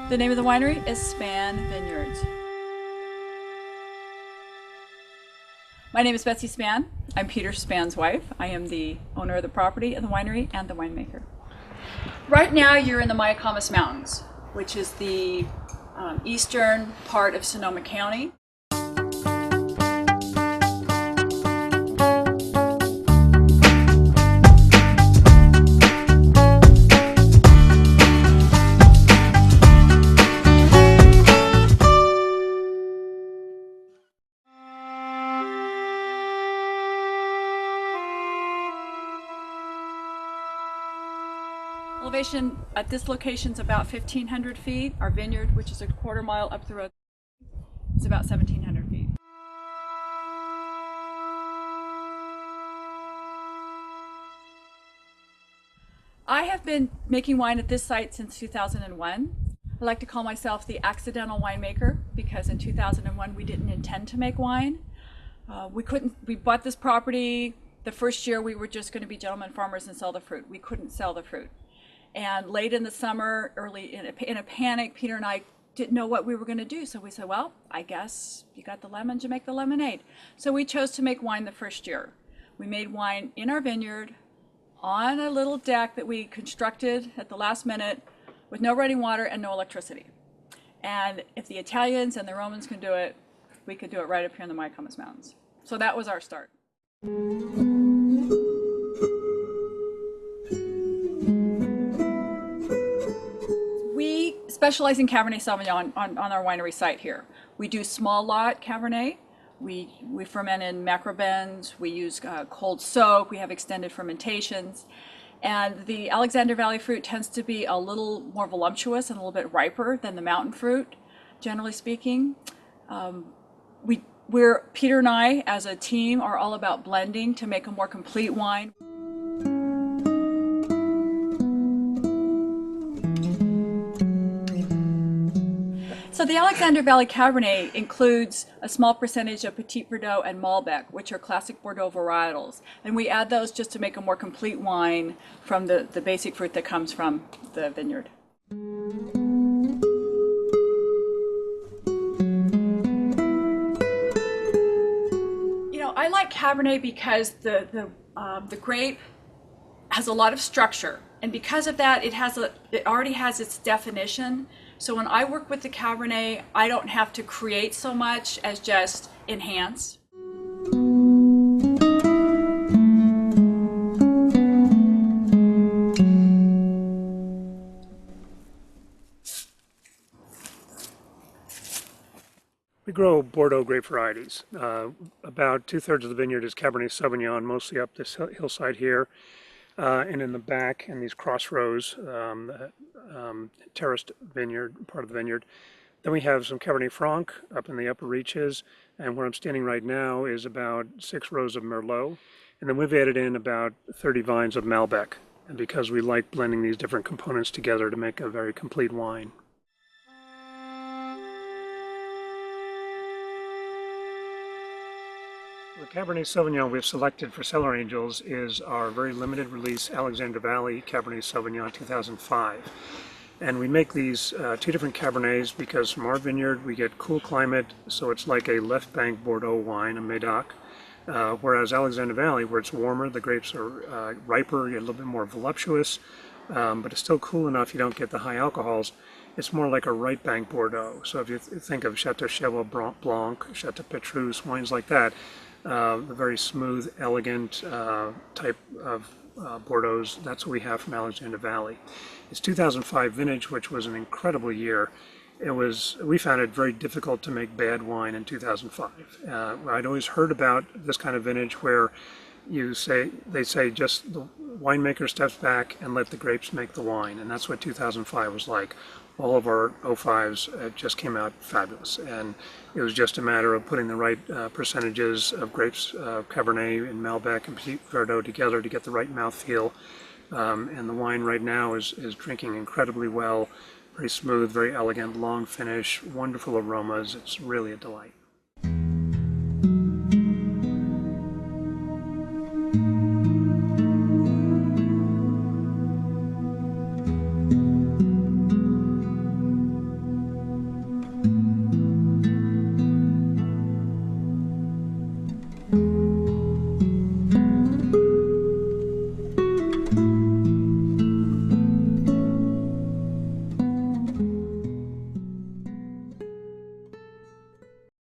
The name of the winery is Spann Vineyards. My name is Betsy Spann. I'm Peter Spann's wife. I am the owner of the property and the winery and the winemaker. Right now you're in the Mayacamas Mountains, which is the eastern part of Sonoma County. Elevation at this location is about 1,500 feet. Our vineyard, which is a quarter mile up the road, is about 1,700 feet. I have been making wine at this site since 2001. I like to call myself the accidental winemaker because in 2001 we didn't intend to make wine. We bought this property. The first year we were just going to be gentlemen farmers and sell the fruit. We couldn't sell the fruit. And late in the summer, early in a panic, Peter and I didn't know what we were going to do. So we said, well, I guess you got the lemons, you make the lemonade. So we chose to make wine the first year. We made wine in our vineyard on a little deck that we constructed at the last minute with no running water and no electricity. And if the Italians and the Romans can do it, we could do it right up here in the Mayacamas Mountains. So that was our start. We specialize in Cabernet Sauvignon on our winery site here. We do small lot Cabernet. We ferment in macrobens. We use cold soak. We have extended fermentations. And the Alexander Valley fruit tends to be a little more voluptuous and a little bit riper than the mountain fruit, generally speaking. Peter and I, as a team, are all about blending to make a more complete wine. So the Alexander Valley Cabernet includes a small percentage of Petit Verdot and Malbec, which are classic Bordeaux varietals. And we add those just to make a more complete wine from the basic fruit that comes from the vineyard. You know, I like Cabernet because the grape has a lot of structure. And because of that, it already has its definition. So when I work with the Cabernet, I don't have to create so much as just enhance. We grow Bordeaux grape varieties. About 2/3 of the vineyard is Cabernet Sauvignon, mostly up this hillside here. And in the back, in these cross rows, terraced vineyard, part of the vineyard. Then we have some Cabernet Franc up in the upper reaches, and where I'm standing right now is about 6 rows of Merlot. And then we've added in about 30 vines of Malbec, and because we like blending these different components together to make a very complete wine. The Cabernet Sauvignon we've selected for Cellar Angels is our very limited release Alexander Valley Cabernet Sauvignon 2005. And we make these two different Cabernets because from our vineyard we get cool climate, so it's like a left bank Bordeaux wine, a Médoc. Whereas Alexander Valley, where it's warmer, the grapes are riper, a little bit more voluptuous, but it's still cool enough you don't get the high alcohols. It's more like a right bank Bordeaux. So if you think of Chateau Cheval Blanc, Chateau Petrus, wines like that, the very smooth, elegant type of Bordeaux's, that's what we have from Alexander Valley. It's 2005 vintage, which was an incredible year. We found it very difficult to make bad wine in 2005. I'd always heard about this kind of vintage where they say just the winemaker steps back and let the grapes make the wine, and that's what 2005 was like. All of our 05s just came out fabulous, and it was just a matter of putting the right percentages of grapes, Cabernet and Malbec and Petit Verdot together to get the right mouthfeel. And the wine right now is drinking incredibly well, very smooth, very elegant, long finish, wonderful aromas. It's really a delight.